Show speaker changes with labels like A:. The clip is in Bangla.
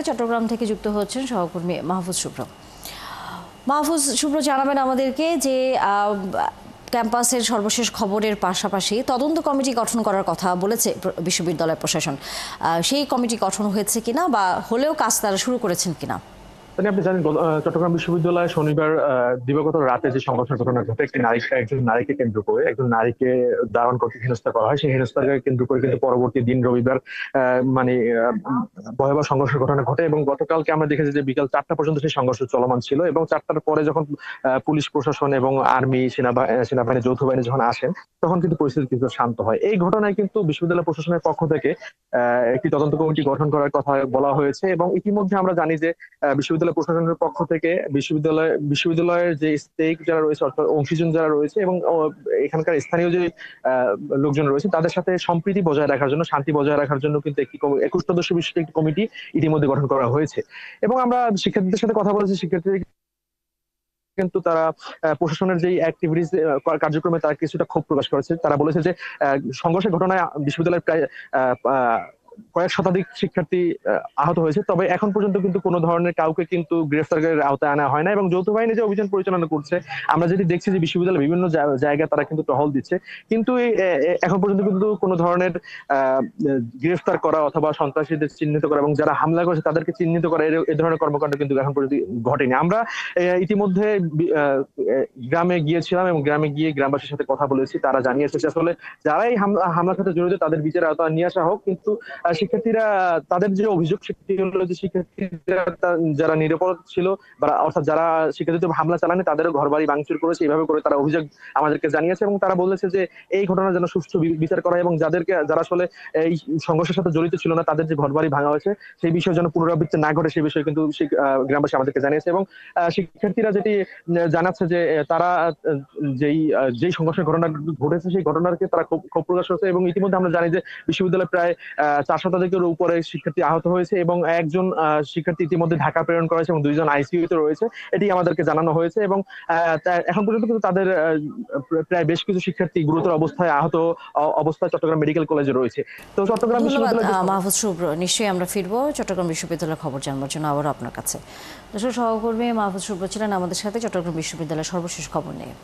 A: চট্টগ্রাম থেকে যুক্ত হচ্ছেন সহকর্মী মাহফুজ শুভ্র। মাহফুজ শুভ্র জানাবেন আমাদেরকে যে ক্যাম্পাসের সর্বশেষ খবরের পাশাপাশি তদন্ত কমিটি গঠন করার কথা বলেছে বিশ্ববিদ্যালয় প্রশাসন। সেই কমিটি গঠন হয়েছে কিনা বা হলেও কাজ তারা শুরু করেছেন কিনা?
B: আপনি জানেন চট্টগ্রাম বিশ্ববিদ্যালয়ে শনিবার দিবাগত রাতে যে সংঘর্ষের ঘটনা ঘটে একজন নারীকে কেন্দ্র করে একজন নারীকে দারোয়ান কর্তৃক হেনস্থা করা হয়। সেই হেনস্থাকে কেন্দ্র করে কিন্তু পরবর্তী দিন রবিবার মানে ভয়াবহ সংঘর্ষের ঘটনা ঘটে এবং গতকালকে আমরা দেখেছি যে বিকাল 4টা পর্যন্ত সেই সংঘর্ষ চলমান ছিল এবং 4টার পরে যখন পুলিশ প্রশাসন এবং আর্মি সেনাবাহিনী যৌথ বাহিনী যখন আসেন তখন কিন্তু পরিস্থিতি কিছু শান্ত হয়। এই ঘটনায় কিন্তু বিশ্ববিদ্যালয় প্রশাসনের পক্ষ থেকে একটি তদন্ত কমিটি গঠন করার কথা বলা হয়েছে এবং ইতিমধ্যে আমরা জানি যে বিশ্ববিদ্যালয় প্রশাসনের পক্ষ থেকে বিশ্ববিদ্যালয়ের যে স্টেক যারা রয়েছে অর্থাৎ অংশীজন যারা রয়েছে এবং এখানকার স্থানীয় যে লোকজন রয়েছে তাদের সাথে সম্প্রীতি বজায় রাখার জন্য, শান্তি বজায় রাখার জন্য কিন্তু একটি 21 সদস্য বিশিষ্ট একটি কমিটি ইতিমধ্যে গঠন করা হয়েছে এবং আমরা শিক্ষার্থীদের সাথে কথা বলেছি। শিক্ষার্থীদের কিন্তু তারা প্রশাসনের যে অ্যাক্টিভিটিস কার্যক্রমে তারা কিছুটা ক্ষোভ প্রকাশ করেছে। তারা বলেছে যে সংঘর্ষের ঘটনায় বিশ্ববিদ্যালয়ের প্রায় কয়েক শতাধিক শিক্ষার্থী আহত হয়েছে, তবে এখন পর্যন্ত কিন্তু কোনো ধরনের কাউকে কিন্তু গ্রেফতারের আওতায় আনা হয় না এবং যৌথ বাহিনী যে অভিযান পরিচালনা করছে আমরা যেটি দেখছি যে বিশ্ববিদ্যালয়ের বিভিন্ন জায়গায় তারা কিন্তু টহল দিচ্ছে, কিন্তু এখন পর্যন্ত কিন্তু কোনো ধরনের গ্রেফতার করা অথবা সন্ত্রাসীদের চিহ্নিত করা এবং যারা হামলা করেছে তাদেরকে চিহ্নিত করা এই ধরনের কর্মকাণ্ড কিন্তু এখন পর্যন্ত ঘটেনি। আমরা ইতিমধ্যে গ্রামে গিয়েছিলাম এবং গ্রামে গিয়ে গ্রামবাসীর সাথে কথা বলেছি। তারা জানিয়েছে যে আসলে যারাই হামলার সাথে জড়িত তাদের বিচারের আওতায় নিয়ে আসা হোক, কিন্তু শিক্ষার্থীরা তাদের যে অভিযোগ সেটি হলো যে শিক্ষার্থীরা যারা নিরাপদ ছিল বা অর্থাৎ যারা শিক্ষার্থীদের হামলা চালানে তাদেরও ঘর বাড়ি ভাঙচুর করেছে, এইভাবে করে তারা অভিযোগ আমাদেরকে জানিয়েছে এবং তারা বলেছে যে এই ঘটনা যেন সুষ্ঠু বিচার করা এবং যারা আসলে এই সংঘর্ষের সাথে জড়িত ছিল না তাদের যে ঘর বাড়ি ভাঙা হয়েছে সেই বিষয়ে যেন পুনরাবৃত্তি না ঘটে সেই বিষয়ে কিন্তু গ্রামবাসী আমাদেরকে জানিয়েছে এবং শিক্ষার্থীরা যেটি জানাচ্ছে যে তারা যেই সংঘর্ষের ঘটনা ঘটেছে সেই ঘটনাকে তারা ক্ষোভ প্রকাশ করেছে এবং ইতিমধ্যে আমরা জানি যে বিশ্ববিদ্যালয়ে প্রায় 4 শতাধিকের উপরে শিক্ষার্থী আহত হয়েছে এবং একজন শিক্ষার্থী ইতিমধ্যে ঢাকা প্রেরণ করা হয়েছে এবং 2জন আইসিইউতে রয়েছে, এটি আমাদেরকে জানানো হয়েছে এবং এখন পর্যন্ত কিন্তু তাদের প্রায় বেশ কিছু শিক্ষার্থী গুরুতর অবস্থায় আহত অবস্থায় চট্টগ্রাম মেডিকেল কলেজে রয়েছে। তো চট্টগ্রাম বিশ্ববিদ্যালয়
A: মাহফুজ শুভ্র, নিশ্চয়ই আমরা ফিরবো চট্টগ্রাম বিশ্ববিদ্যালয়ের খবর জানবার জন্য আবারও আপনার কাছে। দর্শক, সহকর্মী মাহফুজ শুভ্র ছিলেন আমাদের সাথে চট্টগ্রাম বিশ্ববিদ্যালয়ের সর্বশেষ খবর নিয়ে।